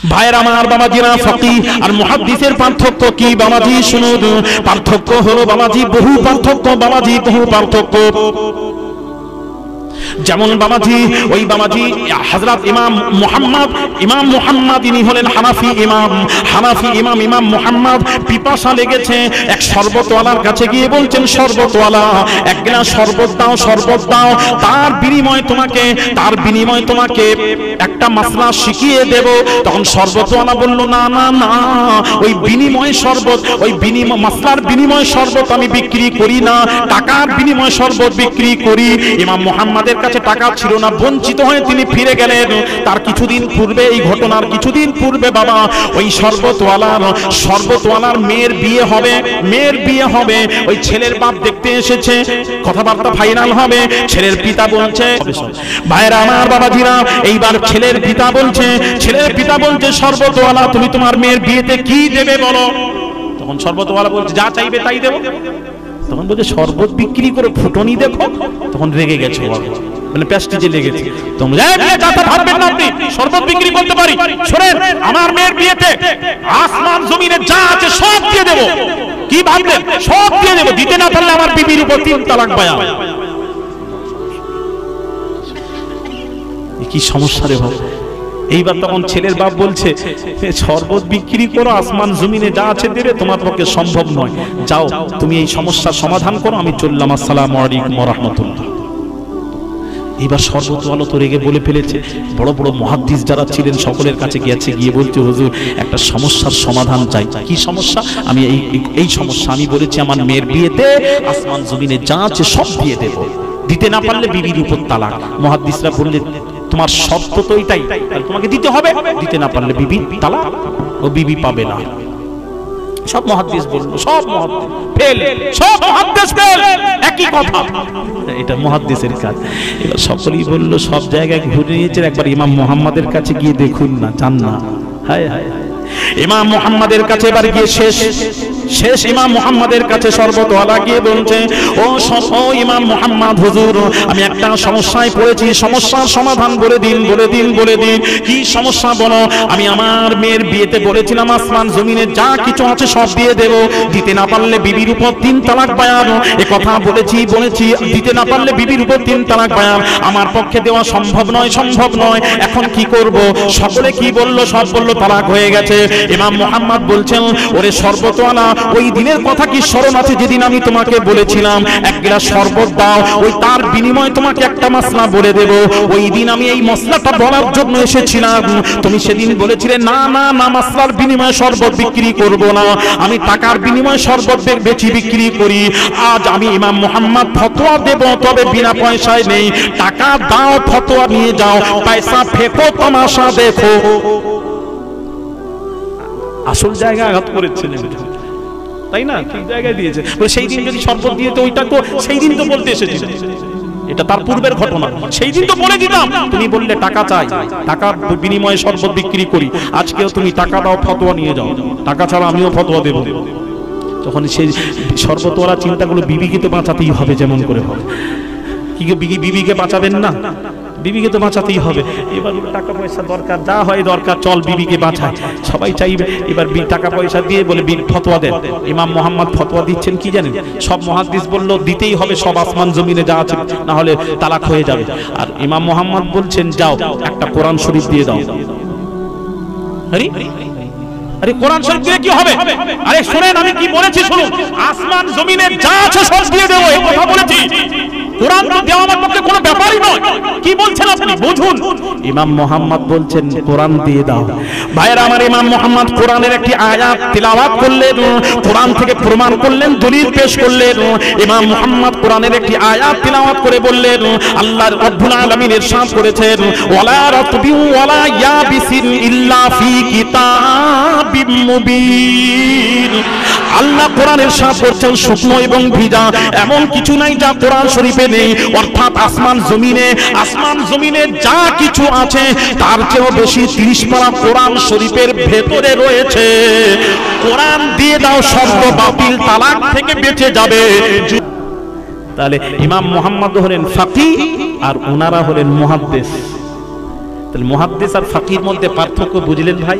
ভাইরা আমার বাবাজিরা, ফকিহ আর মুহাদ্দিসের পার্থক্য কি বাবাজি শুনুন। পার্থক্য হলো বাবাজি বহু পার্থক্য, বাবাজি বহু পার্থক্য। যেমন বাবাজি ওই বাবাজি হযরত ইমাম মুহাম্মদ ইনি হলেন হানাফি ইমাম মুহাম্মদ পিপাসা লেগেছে, এক শরবতওয়ালার কাছে গিয়ে বলছেন, শরবতওয়ালা এক গ্লাস শরবত দাও, তার বিনিময়ে তোমাকে একটা মাসলা শিখিয়ে দেব। তখন শরবতওয়ালা বলল, না না না, ওই মাসলার বিনিময়ে শরবত আমি বিক্রি করি না, টাকার বিনিময়ে শরবত বিক্রি করি। ইমাম মুহাম্মাদের কাছে টাকা ছিল না, বঞ্চিত হয়ে তিনি ফিরে গেলেন। তার কিছুদিন পূর্বে, এই ঘটনার কিছুদিন পূর্বে বাবা ওই শরবতওয়ালার মেয়ের বিয়ে হবে। ওই ছেলের বাপ দেখতে এসেছে, কথাবার্তা ফাইনাল হবে। ছেলের পিতা বলছে, ভাইরা আমার বাবাজিরা, এইবার ছেলের পিতা বলছে শরবতওয়ালা তুমি তোমার মেয়ের বিয়েতে কি দেবে বলো। তখন শরবতওয়ালা বলছে, যা চাইবে তাই দেব। তখন বলছে, শরবত বিক্রি করে ফুটনি দেখো। তখন রেগে গেছে, মানে প্যাস্টিজে লেগেছে। তোমরা ভাববেন না আপনি শরবত বিক্রি করতে পারি। শোনেন, আমার মেয়ের বিয়েতে আসমান জমিনে যা আছে সব দিয়ে দেব। কি ভাবলেন? সব দিয়ে দেব, দিতে না পারলে আমার বিবির উপর 3 তালাক বায়া। কি সমস্যা রে ভাই। এইবার তখন ছেলের বাপ বলছে, শরবত বিক্রি করো, আসমান জমিনে যা আছে দেবে, তোমার পক্ষে সম্ভব নয়, যাও তুমি এই সমস্যার সমাধান করো, আমি চললাম, আসসালামু আলাইকুম ওয়া রাহমাতুল্লাহ। এবার শরবতওয়ালা তো রেগে বলে ফেলেছে। বড় বড় মুহাদ্দিস যারা ছিলেন সকলের কাছে গিয়ে বলছে, হুজুর একটা সমস্যার সমাধান চাই। কি সমস্যা? আমি এই সমস্যা আমি বলেছি আমার মেয়ের বিয়েতে আসমান জমিনে যা আছে সব দিয়ে দেব, দিতে না পারলে বিবির উপর তালাক। মুহাদ্দিসরা বললেন, তোমার শর্ত তো এটাই, তোমাকে দিতে হবে, দিতে না পারলে বিবি তালাক, ও বিবি পাবে না। সব মুহাদ্দিস বলল, সব মুহাদ্দিস ফেল, একই কথা। এটা মুহাদ্দিসের কাজ। এবার সকলেই বলল, সব জায়গায় ঘুরে নিয়েছেন, একবার ইমাম মুহাম্মাদের কাছে গিয়ে দেখুন না, জান না। হায় হায়, ইমাম মুহাম্মাদের কাছে এবার গিয়ে শেষ ইমাম মুহাম্মাদের কাছে শরবতওয়ালা গিয়ে বলছে, ও ইমাম মুহাম্মদ হুজুর, আমি একটা সমস্যায় পড়েছি, সমস্যার সমাধান বলে দিন। কি সমস্যা বলো? আমি আমার মেয়ের বিয়েতে বলেছিলাম আসমান জমিনে যা কিছু আছে সব দিয়ে দেব, দিতে না পারলে বিবির উপর 3 তালাক বায়ান। এ কথা বলেছি, দিতে না পারলে বিবির উপর 3 তালাক বায়ান। আমার পক্ষে দেওয়া সম্ভব নয়। এখন কি করব? সকলে কি বলল? সব বলল তালাক হয়ে গেছে। ইমাম মুহাম্মদ বলছেন, ওরে শরবতওয়ালা, ওই দিনের কথা কি স্মরণ আছে যেদিন আমি তোমাকে বলেছিলাম এক গ্লাস শরবত দাও, ওই তার বিনিময়ে তোমাকে একটা মাসলা বলে দেব। ওই দিন আমি এই মসলাটা বলার জন্য এসেছিলাম। তুমি সেদিন বলেছিলে, না না না, মাসলার বিনিময়ে শরবত বিক্রি করব না, আমি টাকার বিনিময়ে শরবত বেচি বিক্রি করি। আজ আমি ইমাম মুহাম্মদ ফতোয়া দেব, তবে বিনা পয়সায় নেই। টাকা দাও, ফতোয়া নিয়ে যাও, পয়সা ফেকো, তামাশা দেখো। আসল জায়গায় আঘাত করেছিলেন, তাই না? ঠিক জায়গায় দিয়েছে। সেই দিন যদি শরবত দিয়েছে, ওইটা তো সেই দিন তো বলতে এসেছিল, এটা তার পূর্বের ঘটনা। সেই দিন তো বলে দিতাম, তুমি বললে টাকা চাই, টাকার বিনিময়ে শরবত বিক্রি করি। আজকেও তুমি টাকা দাও, ফতোয়া নিয়ে যাও, টাকা ছাড়া আমিও ফতোয়া দেব। তখন সেই শরবতওয়ালা চিন্তা করলো, বিবিকে তো বাঁচাতেই হবে, যেমন করে হবে। কি বিবিকে বাঁচাবেন না? বিবিকে তো বাঁচাতেই হবে। এবার টাকা পয়সা দরকার, যা হয় দরকার, চল বিবিকে বাঁচায়, সবাই চাইবে। এবার টাকা পয়সা দিয়ে বলে ফতোয়া দেন। ইমাম মুহাম্মদ ফতোয়া দিচ্ছেন কি জানেন? সব মুহাদ্দিস বলল দিতেই হবে, সব আসমান জমিনে যা আছে, না হলে তালাক হয়ে যাবে। আর ইমাম মুহাম্মদ বলছেন, যাও একটা কোরআন শরীফ দিয়ে দাও। আরে কোরআন শরীফ দিয়ে কি হবে? আরে শুনেন, আমি কি বলেছি শুনুন, আসমান জমিনে যা আছে সব দিয়ে দেবো, এই কথা বলেছি। কোরআন তো দেওয়া আমার পক্ষে কোনো ব্যাপারই নয়। কি বলছেন আপনি? বুঝুন। ইমাম মুহাম্মদ বলছেন, কোরআন দিয়ে দাও। ভাইরা আমার, ইমাম মুহাম্মদ কোরআনের একটি আয়াত তিলাওয়াত করলেন, কোরআন থেকে প্রমাণ করলেন, দলিল পেশ করলেন। ইমাম মুহাম্মদ কোরআনের একটি আয়াত তিলাওয়াত করে বললেন, আল্লাহ রাব্বুল আলামিন ইরশাদ করেছেন, ওয়ালা রাতবিন ওয়ালা ইয়াবিসিন ইল্লা ফি কিতাবিম মুবিন। আল্লাহ কোরআন ইরশাদ করছেন, শুকনো এবং ভিজা এমন কিছু নাই যা কোরআন শরীফে নেই। অর্থাৎ আসমান জমিনে যা কিছু আছে তার চেয়েও বেশি 30 পারা কোরআন শরীফের ভেতরে রয়েছে। কোরআন দিয়ে দাও, শর্ত বাতিল, তালাক থেকে বেঁচে যাবে। তাহলে ইমাম মুহাম্মদ হলেন ফাকিহ আর ওনারা হলেন মুহাদ্দিস। তাহলে মুহাদ্দিস আর ফাকির মধ্যে পার্থক্য বুঝলেন ভাই?